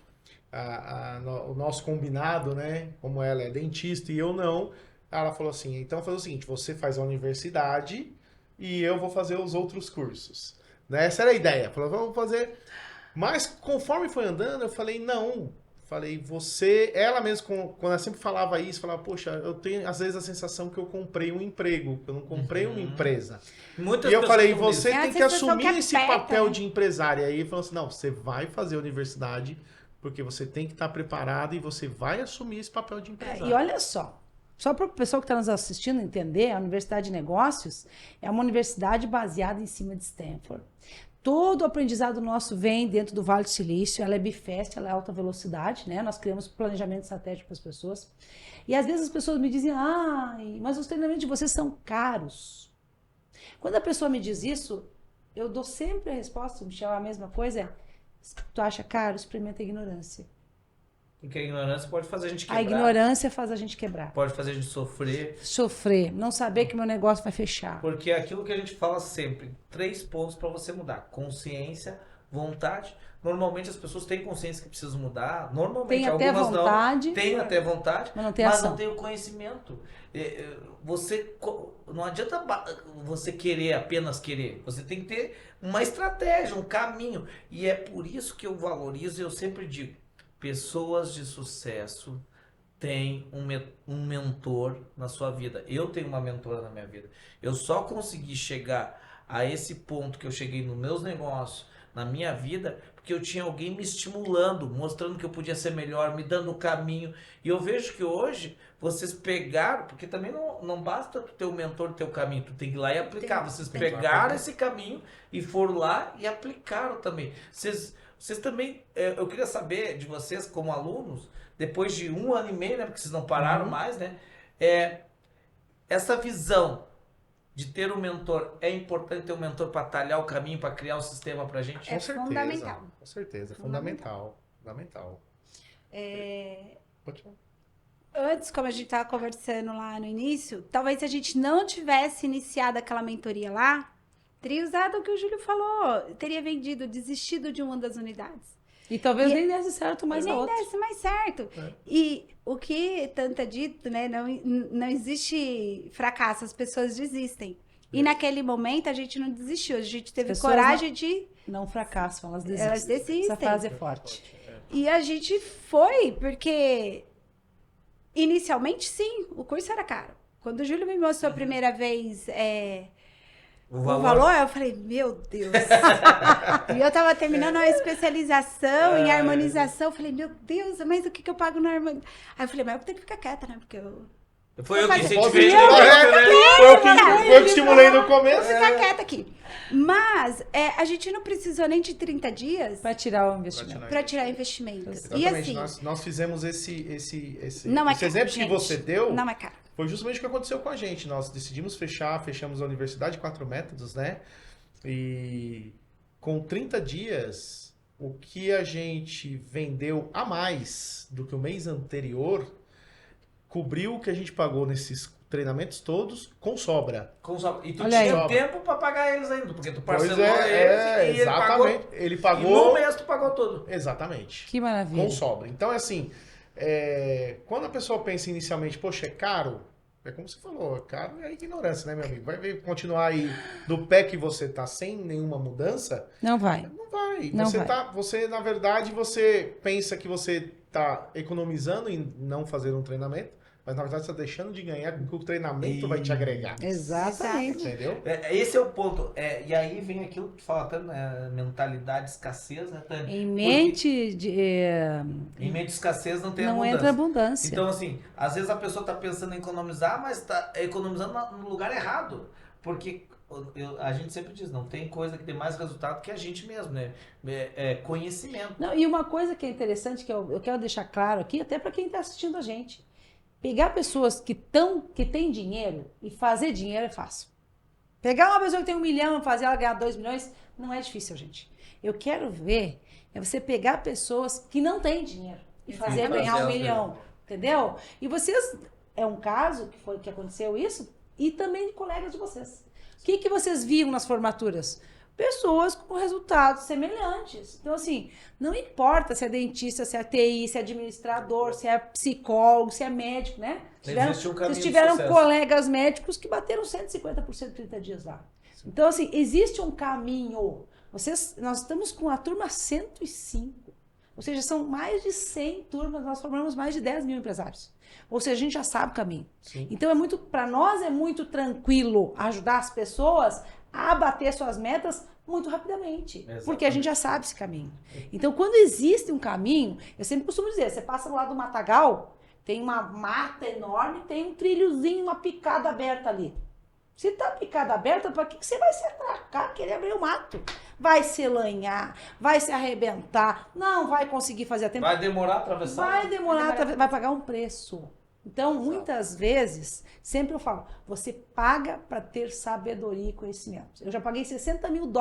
o nosso combinado, né? Como ela é dentista e eu não, ela falou assim, então fazer o seguinte, você faz a universidade e eu vou fazer os outros cursos. Né? Essa era a ideia. Falou, vamos fazer... Mas conforme foi andando, eu falei, não. Falei, ela mesmo, quando ela sempre falava isso, falava, poxa, eu tenho às vezes a sensação que eu comprei um emprego, que eu não comprei uma empresa. Muitas E eu pessoas falei, falam você isso. tem a que sensação assumir que esse aperta, papel né? de empresário. E aí ele falou assim, não, você vai fazer a universidade, porque você tem que estar preparado e você vai assumir esse papel de empresário. E olha só para o pessoal que está nos assistindo entender, a Universidade de Negócios é uma universidade baseada em cima de Stanford. Todo o aprendizado nosso vem dentro do Vale do Silício, ela é bifest, ela é alta velocidade, né? Nós criamos planejamento estratégico para as pessoas. E às vezes as pessoas me dizem, mas os treinamentos de vocês são caros. Quando a pessoa me diz isso, eu dou sempre a resposta, Michel, a mesma coisa, tu acha caro? Experimenta a ignorância. Porque a ignorância pode fazer a gente quebrar. A ignorância faz a gente quebrar. Pode fazer a gente sofrer. Sofrer, não saber que meu negócio vai fechar. Porque é aquilo que a gente fala sempre, 3 pontos para você mudar. Consciência, vontade. Normalmente as pessoas têm consciência que precisam mudar. Normalmente Tem até algumas vontade. não. Tem até vontade, Mas não tem mas ação. não tem o conhecimento. Não adianta você querer, apenas querer. Você tem que ter uma estratégia, um caminho. E é por isso que eu valorizo, eu sempre digo, pessoas de sucesso têm um mentor na sua vida. Eu tenho uma mentora na minha vida. Eu só consegui chegar a esse ponto que eu cheguei nos meus negócios, na minha vida, porque eu tinha alguém me estimulando, mostrando que eu podia ser melhor, me dando o caminho. E eu vejo que hoje vocês pegaram, porque também não basta tu ter o mentor ter o caminho, tu tem que ir lá e aplicar. Vocês pegaram esse caminho e foram lá e aplicaram também. Vocês também, eu queria saber de vocês como alunos, depois de 1 ano e meio, né, porque vocês não pararam mais, né, essa visão de ter um mentor, é importante ter um mentor para talhar o caminho, para criar o sistema pra gente? É fundamental. Com certeza, fundamental. Pode falar. Antes, como a gente estava conversando lá no início, talvez se a gente não tivesse iniciado aquela mentoria lá, teria usado o que o Júlio falou, teria desistido de uma das unidades. E talvez E- nem desse certo mais a nem outra. desse mais certo. E o que tanto é dito, né? Não existe fracasso, as pessoas desistem. E naquele momento a gente não desistiu, a gente teve pessoas coragem de. Não fracassam, elas desistem. Elas desistem. Essa frase é forte. E a gente foi, porque inicialmente, sim, o curso era caro. Quando o Júlio me mostrou a primeira vez O o valor. valor, eu falei, meu Deus. E eu tava terminando a especialização em harmonização. Eu falei, meu Deus, mas o que eu pago na harmonização? Aí eu falei, mas eu tenho que ficar quieta, né? Porque eu Foi eu que Mas- incentivei. Foi eu que estimulei no vou começo. ficar quieta aqui. Mas a gente não precisou nem de 30 dias Para tirar o investimento. para tirar investimento. E Exatamente, assim, nós fizemos esse não é esse caro, exemplo que gente. você deu. Não é caro. Foi justamente o que aconteceu com a gente. Nós decidimos fechamos a Universidade 4 Métodos, né? E com 30 dias, o que a gente vendeu a mais do que o mês anterior cobriu o que a gente pagou nesses treinamentos todos com sobra. E tu Olha aí. tinha tempo pra pagar eles ainda, porque tu parcelou Pois eles e ele exatamente. pagou. Ele E no pagou. mês tu pagou tudo. Exatamente. Que maravilha. Com sobra. Então, é assim, quando a pessoa pensa inicialmente, poxa, é caro, é como você falou, é caro é ignorância, né, meu amigo? Vai ver, continuar aí do pé que você tá sem nenhuma mudança, Não vai. não vai. Não Você vai. você, na verdade, você pensa que você tá economizando em não fazer um treinamento, mas na verdade você tá deixando de ganhar com que o treinamento vai te agregar. Exatamente. Entendeu? Esse é o ponto. E aí vem aquilo que tu fala tanto, né? Mentalidade de escassez, né, Tânia? Em mente de, Em mente de escassez não tem não abundância. entra abundância. Então, assim, às vezes a pessoa tá pensando em economizar, mas tá economizando no lugar errado. Porque a gente sempre diz, não tem coisa que dê mais resultado que a gente mesmo, né? Conhecimento. Não, e uma coisa que é interessante, que eu quero deixar claro aqui, até para quem está assistindo a gente. Pegar pessoas que têm dinheiro e fazer dinheiro é fácil. Pegar uma pessoa que tem 1 milhão e fazer ela ganhar 2 milhões não é difícil, gente. Eu quero ver você pegar pessoas que não têm dinheiro e fazer ela ganhar 1 milhão. Entendeu? E vocês, é um caso que aconteceu isso, e também de colegas de vocês. O que vocês viam nas formaturas? Pessoas com resultados semelhantes. Então, assim, não importa se é dentista, se é TI, se é administrador, se é psicólogo, se é médico, né? Existe um caminho Vocês de tiveram sucesso. colegas médicos que bateram 150% em 30 dias lá. Então, assim, existe um caminho. Nós estamos com a turma 105. Ou seja, são mais de 100 turmas, nós formamos mais de 10 mil empresários. Ou seja, a gente já sabe o caminho. Sim. Então, para nós é muito tranquilo ajudar as pessoas a bater suas metas muito rapidamente. Exatamente. Porque a gente já sabe esse caminho. Então, quando existe um caminho, eu sempre costumo dizer, você passa do lado do matagal, tem uma mata enorme, tem um trilhozinho, uma picada aberta ali. Se tá picada aberta, para que você vai se atracar, querer abrir o mato? Vai se lanhar, vai se arrebentar, não vai conseguir fazer a tempo. Vai demorar a atravessar? Vai demorar, vai pagar um preço. Então, muitas vezes, sempre eu falo, você paga para ter sabedoria e conhecimento. Eu já paguei $60 mil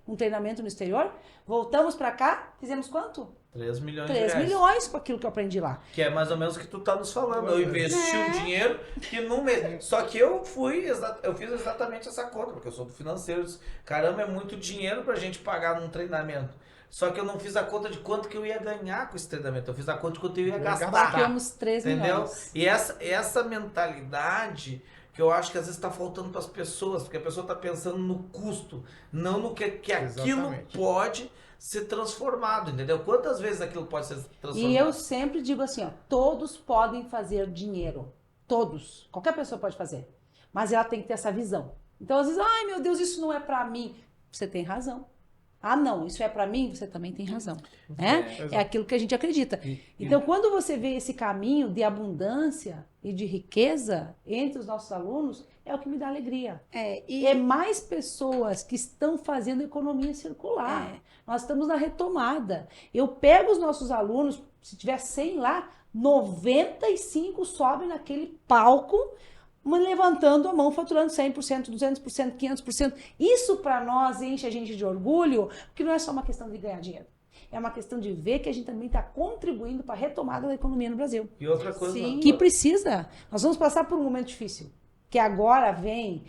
num treinamento no exterior, voltamos para cá, fizemos quanto? 3 milhões de 3 reais. milhões com aquilo que eu aprendi lá. Que é mais ou menos o que tu tá nos falando. Eu investi um dinheiro que no mês. Só que eu fiz exatamente essa conta, porque eu sou do financeiro. Eu disse, caramba, é muito dinheiro pra gente pagar num treinamento. Só que eu não fiz a conta de quanto que eu ia ganhar com esse treinamento. Eu fiz a conta de quanto eu ia gastar. Temos 3 Entendeu? milhões. E essa mentalidade que eu acho que às vezes está faltando para as pessoas, porque a pessoa está pensando no custo, não no que aquilo Exatamente. pode ser transformado, entendeu? Quantas vezes aquilo pode ser transformado? E eu sempre digo assim, ó, todos podem fazer dinheiro. Todos. Qualquer pessoa pode fazer. Mas ela tem que ter essa visão. Então, às vezes, ai meu Deus, isso não é pra mim. Você tem razão. Ah, não, isso é pra mim? Você também tem razão. Né? É aquilo que a gente acredita. Então, quando você vê esse caminho de abundância e de riqueza entre os nossos alunos, é o que me dá alegria. É mais pessoas que estão fazendo economia circular. Nós estamos na retomada. Eu pego os nossos alunos, se tiver 100 lá, 95 sobem naquele palco, levantando a mão, faturando 100%, 200%, 500%. Isso para nós enche a gente de orgulho, porque não é só uma questão de ganhar dinheiro. É uma questão de ver que a gente também está contribuindo para a retomada da economia no Brasil. E outra coisa, Que precisa. Nós vamos passar por um momento difícil. que agora vem,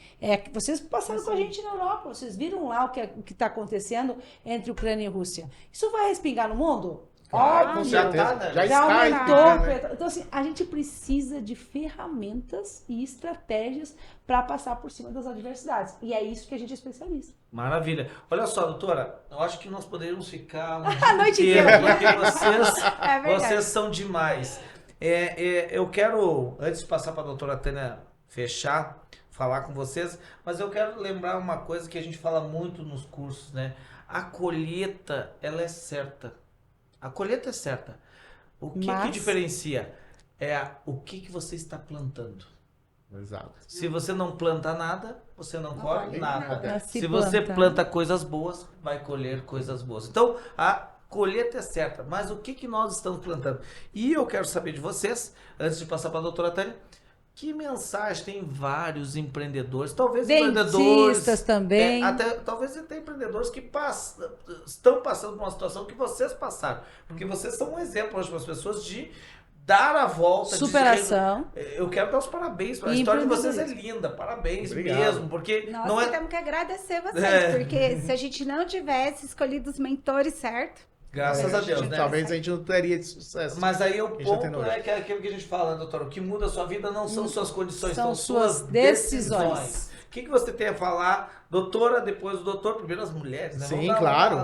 vocês passaram com a gente na Europa, vocês viram lá o que está acontecendo entre Ucrânia e Rússia. Isso vai respingar no mundo? Claro, com Óbvio. certeza. né? Já Já está. aumentou. Né? Então, assim, a gente precisa de ferramentas e estratégias para passar por cima das adversidades. E é isso que a gente é especialista. Maravilha. Olha só, doutora, eu acho que nós poderíamos ficar A noite inteira. porque vocês, É verdade. vocês são demais. Eu quero, antes de passar para a doutora Tânia fechar, falar com vocês, mas eu quero lembrar uma coisa que a gente fala muito nos cursos, né? A colheita, ela é certa. A colheita é certa. O que diferencia? O que você está plantando. Exato. Se você não planta nada, você não colhe colhe nada. nada. Se você planta coisas boas, vai colher coisas boas. Então, a colheita é certa, mas o que nós estamos plantando? E eu quero saber de vocês, antes de passar para a doutora Tânia, que mensagem tem vários empreendedores, talvez Dentistas também. talvez até empreendedores que estão passando por uma situação que vocês passaram. Porque vocês são um exemplo hoje para as pessoas de dar a volta. Superação. Eu quero dar os parabéns. A história de vocês é linda. Parabéns. Obrigado. Mesmo. Porque Nós não é... temos que agradecer vocês, porque se a gente não tivesse escolhido os mentores certos, Graças a Deus, né? Talvez a gente não teria de sucesso. Mas aí o A gente já tem ponto noção. é que é aquilo que a gente fala, né, doutora? O que muda a sua vida não são suas condições, São são suas suas decisões. decisões. O que você tem a falar, doutora, depois o doutor, primeiro as mulheres, né? Sim, Vamos dar claro.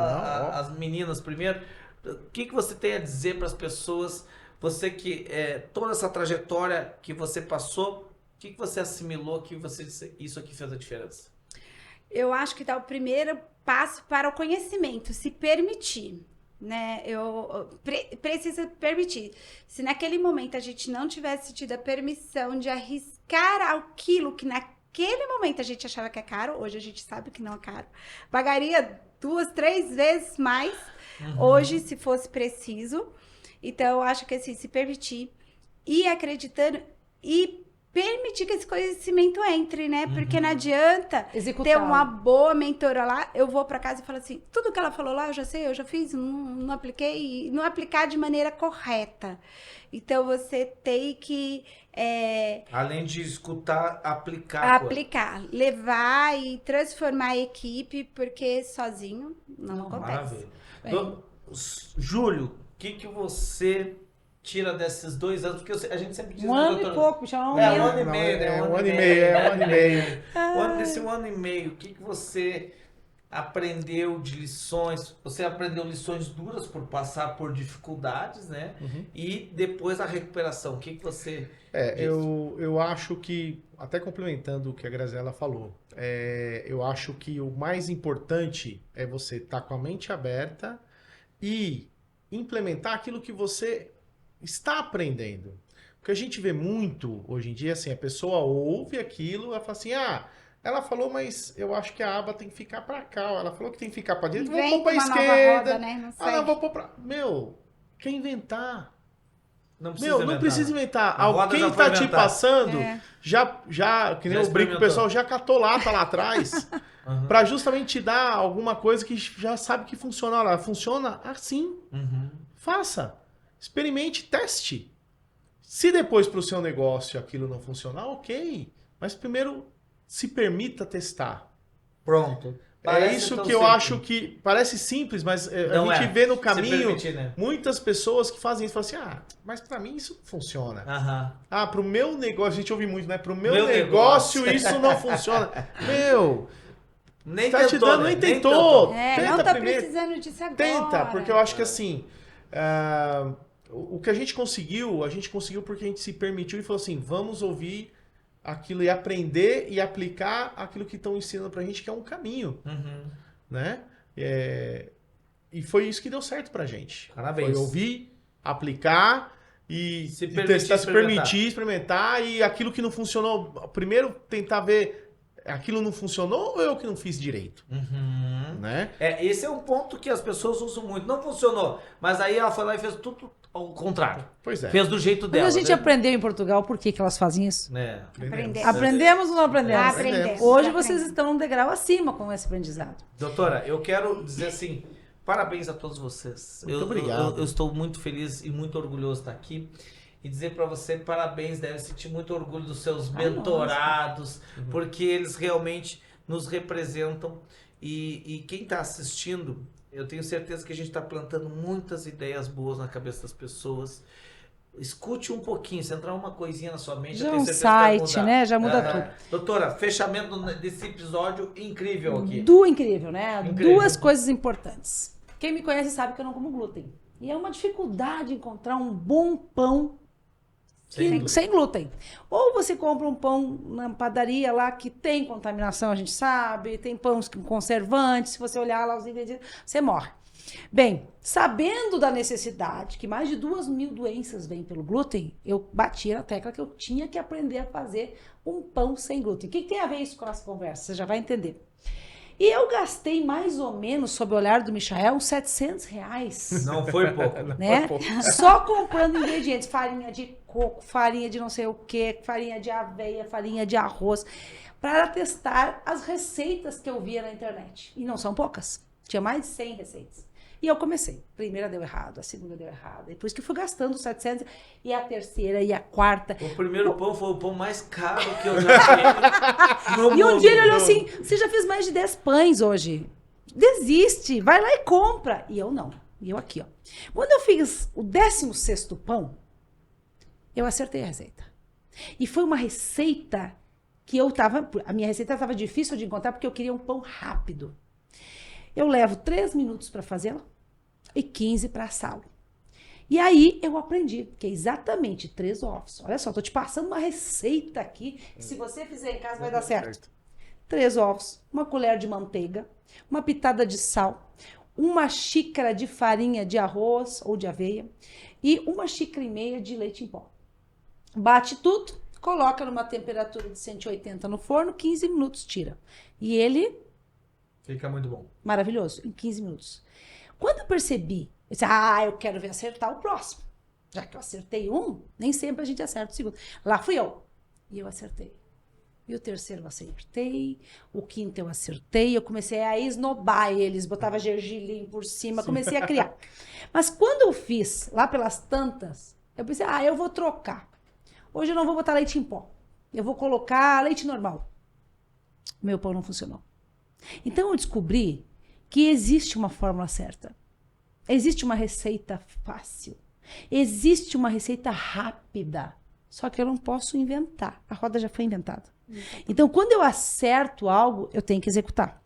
as meninas primeiro. O que você tem a dizer para as pessoas? Você que, toda essa trajetória que você passou, o que você assimilou que você disse, isso aqui fez a diferença? eu acho que dá o primeiro passo para o conhecimento, se permitir. Né, precisa permitir. Se naquele momento a gente não tivesse tido a permissão de arriscar aquilo que naquele momento a gente achava que é caro, hoje a gente sabe que não é caro, pagaria 2, 3 vezes mais hoje se fosse preciso. Então eu acho que assim, se permitir, ir acreditando e permitir que esse conhecimento entre, né? Porque não adianta ter uma boa mentora lá, eu vou pra casa e falo assim, tudo que ela falou lá eu já sei, eu já fiz, não apliquei, não aplicar de maneira correta. Então você tem que... além de escutar, aplicar. Levar e transformar a equipe, porque sozinho não acontece. Maravilha. Júlio, o que você... tira desses 2 anos, porque a gente sempre diz... Um ano e pouco, já um ano e meio, né? Um ano e meio. Nesse 1 ano e meio, o que você aprendeu de lições? Você aprendeu lições duras por passar por dificuldades, né? E depois a recuperação, o que você... Eu acho que, até complementando o que a Graziela falou, eu acho que o mais importante é você estar com a mente aberta e implementar aquilo que você está aprendendo. Porque a gente vê muito, hoje em dia, assim, a pessoa ouve aquilo, ela fala assim, ela falou, mas eu acho que a aba tem que ficar pra cá, ela falou que tem que ficar pra direita, vou pôr pra esquerda. Roda, né? Não sei. Não, vou pôr pra... quer inventar? Não precisa não precisa inventar. A roda Alguém já foi tá te inventada. passando, já que nem eu brinco, o pessoal já catou lata lá atrás, pra justamente te dar alguma coisa que já sabe que funciona. Ela funciona assim. Faça. Experimente, teste. Se depois para o seu negócio aquilo não funcionar, ok. Mas primeiro se permita testar. Pronto. É isso que eu acho que parece simples, mas a gente vê no caminho muitas pessoas que fazem isso. Falam assim, mas para mim isso não funciona. Para o meu negócio, a gente ouve muito, né? Para o meu negócio isso não funciona. Nem tá tentou, te dando, né? nem tentou. Não tá precisando disso agora. Tenta, porque eu acho que assim... o que a gente conseguiu porque a gente se permitiu e falou assim, vamos ouvir aquilo e aprender e aplicar aquilo que estão ensinando pra gente, que é um caminho, né? E foi isso que deu certo pra gente. Parabéns. Foi ouvir, aplicar e testar, se permitir, experimentar, e aquilo que não funcionou, primeiro tentar ver aquilo não funcionou ou eu que não fiz direito? Né? Esse é um ponto que as pessoas usam muito. Não funcionou, mas aí ela foi lá e fez tudo ao contrário. Pois é. Fez do jeito dela. Mas a gente aprendeu em Portugal por que elas fazem isso. Aprendemos ou não aprendemos? Aprendemos. Hoje vocês estão um degrau acima com esse aprendizado. Doutora, eu quero dizer assim, parabéns a todos vocês. Muito obrigado. Eu estou muito feliz e muito orgulhoso de estar aqui. e dizer para você parabéns, deve sentir muito orgulho dos seus mentorados, porque eles realmente nos representam. E quem está assistindo, eu tenho certeza que a gente está plantando muitas ideias boas na cabeça das pessoas. Escute um pouquinho, se entrar uma coisinha na sua mente, Já eu tenho um certeza que vai site, mudar. né? Já muda tudo. Doutora, fechamento desse episódio incrível aqui. Incrível, né? Incrível. Duas coisas importantes. Quem me conhece sabe que eu não como glúten. E é uma dificuldade encontrar um bom pão sem glúten. Ou você compra um pão na padaria lá que tem contaminação, a gente sabe, tem pães com conservantes, se você olhar lá os ingredientes, você morre. Bem, sabendo da necessidade, que mais de 2.000 doenças vêm pelo glúten, eu bati na tecla que eu tinha que aprender a fazer um pão sem glúten. O que tem a ver isso com as conversas? Você já vai entender. E eu gastei mais ou menos, sob o olhar do Michael, uns R$700. Não foi pouco. Né? Só comprando ingredientes, farinha de coco, farinha de não sei o que, farinha de aveia, farinha de arroz, para testar as receitas que eu via na internet. E não são poucas, tinha mais de 100 receitas. E eu comecei. A primeira deu errado, a segunda deu errado. Depois que eu fui gastando os 700, e a terceira, e a quarta. O primeiro pão foi o pão mais caro que eu já vi. E um dia ele olhou assim, você já fez mais de 10 pães hoje. Desiste, vai lá e compra. E eu não. E eu aqui, ó. Quando eu fiz o 16º pão, eu acertei a receita. E foi uma receita que a minha receita estava difícil de encontrar porque eu queria um pão rápido. Eu levo 3 minutos para fazê-la e 15 para assá-lo. E aí eu aprendi que é exatamente 3 ovos. Olha só, tô te passando uma receita aqui que se você fizer em casa vai dar certo. 3 ovos, uma colher de manteiga, uma pitada de sal, uma xícara de farinha de arroz ou de aveia e 1,5 xícaras de leite em pó. Bate tudo, coloca numa temperatura de 180 no forno, 15 minutos tira. E ele... Fica muito bom. Maravilhoso, em 15 minutos. Quando eu percebi, eu disse, eu quero ver acertar o próximo. Já que eu acertei um, nem sempre a gente acerta o segundo. Lá fui eu. E eu acertei. E o terceiro eu acertei. O quinto eu acertei. Eu comecei a esnobar eles. Botava gergelim por cima. Comecei a criar. Mas quando eu fiz, lá pelas tantas, eu pensei, eu vou trocar. Hoje eu não vou botar leite em pó. Eu vou colocar leite normal. Meu pão não funcionou. Então eu descobri que existe uma fórmula certa. Existe uma receita fácil. Existe uma receita rápida. Só que eu não posso inventar. A roda já foi inventada. Então, quando eu acerto algo, eu tenho que executar.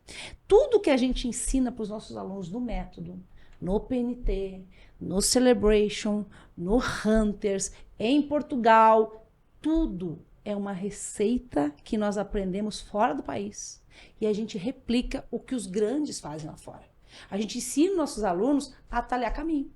Tudo que a gente ensina para os nossos alunos no método, no PNT, no Celebration, no Hunters, em Portugal, tudo é uma receita que nós aprendemos fora do país. E a gente replica o que os grandes fazem lá fora. A gente ensina nossos alunos a talhar caminho.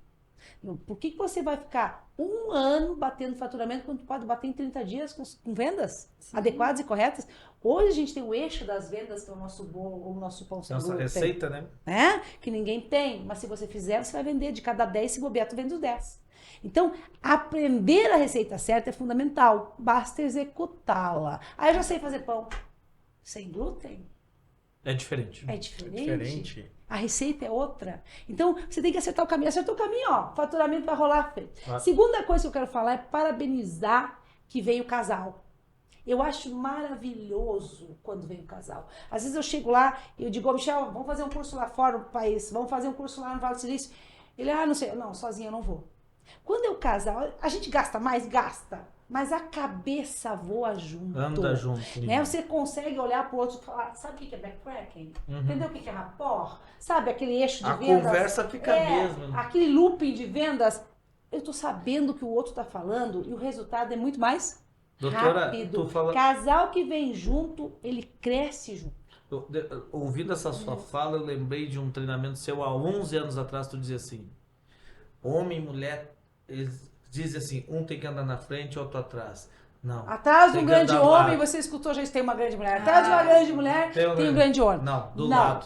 Por que você vai ficar 1 ano batendo faturamento quando pode bater em 30 dias com vendas adequadas e corretas? Hoje a gente tem o eixo das vendas, que é o nosso bolo, o nosso pão sem glúten. Nossa receita, né? Que ninguém tem. Mas se você fizer, você vai vender. De cada 10, se bobear, tu vende os 10. Então, aprender a receita certa é fundamental. Basta executá-la. Eu já sei fazer pão sem glúten. É diferente. É diferente. A receita é outra. Então, você tem que acertar o caminho. Acertou o caminho, ó. Faturamento vai rolar, Fê. Segunda coisa que eu quero falar é parabenizar que veio o casal. Eu acho maravilhoso quando vem o casal. Às vezes eu chego lá e eu digo, Michel, vamos fazer um curso lá fora do país. Vamos fazer um curso lá no Vale do Silício. Ele, não sei. Não, sozinho eu não vou. Quando é o casal, a gente gasta mais? Gasta. Mas a cabeça voa junto. Anda junto. Né? Você consegue olhar pro outro e falar, sabe o que é backtracking? Entendeu o que é rapport? Sabe aquele eixo de vendas? A conversa fica mesmo. Aquele looping de vendas. Eu tô sabendo o que o outro tá falando e o resultado é muito mais rápido. Casal que vem junto, ele cresce junto. Ouvindo essa sua fala, eu lembrei de um treinamento seu há 11 anos atrás, tu dizia assim, homem e mulher, eles dizem assim, um tem que andar na frente, outro atrás. Não. Atrás de um grande homem, você escutou, já tem uma grande mulher. Atrás de uma grande mulher, tem um grande homem. Não, do lado.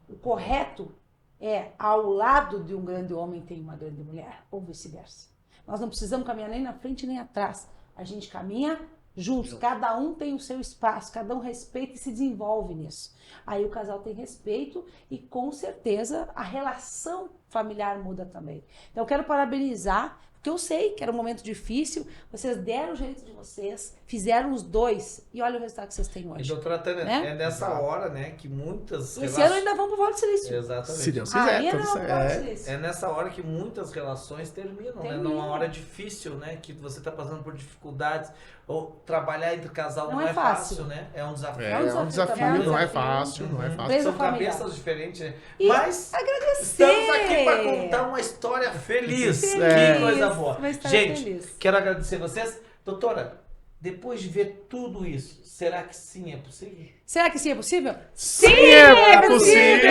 O correto é, ao lado de um grande homem tem uma grande mulher, ou vice-versa. Nós não precisamos caminhar nem na frente nem atrás. A gente caminha juntos, cada um tem o seu espaço, cada um respeita e se desenvolve nisso. Aí o casal tem respeito e com certeza a relação familiar muda também. Então, eu quero parabenizar, porque eu sei que era um momento difícil, vocês deram o jeito de vocês, fizeram os dois, e olha o resultado que vocês têm E hoje. doutora Tânia, Né? é nessa hora, né, que muitas Esse ano ainda vamos pro Vale do Silício. Exatamente. Se Deus quiser, Ainda tudo vamos pro Vale do certo. Silício. É nessa hora que muitas relações terminam, né? Terminam. Numa hora difícil, né? Que você tá passando por dificuldades. Ou trabalhar entre casal não, Não é é fácil, fácil. né? É um desafio. É um desafio, também. não é fácil, não é Uhum. fácil. Beijo, São família. cabeças diferentes, né? E Mas agradecer. estamos aqui para contar uma história feliz. É. Que coisa boa. Uma história Gente, feliz. quero agradecer vocês. Doutora, depois de ver tudo isso, será que sim é possível? Será que sim é possível? Sim, é possível!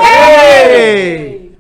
Ei!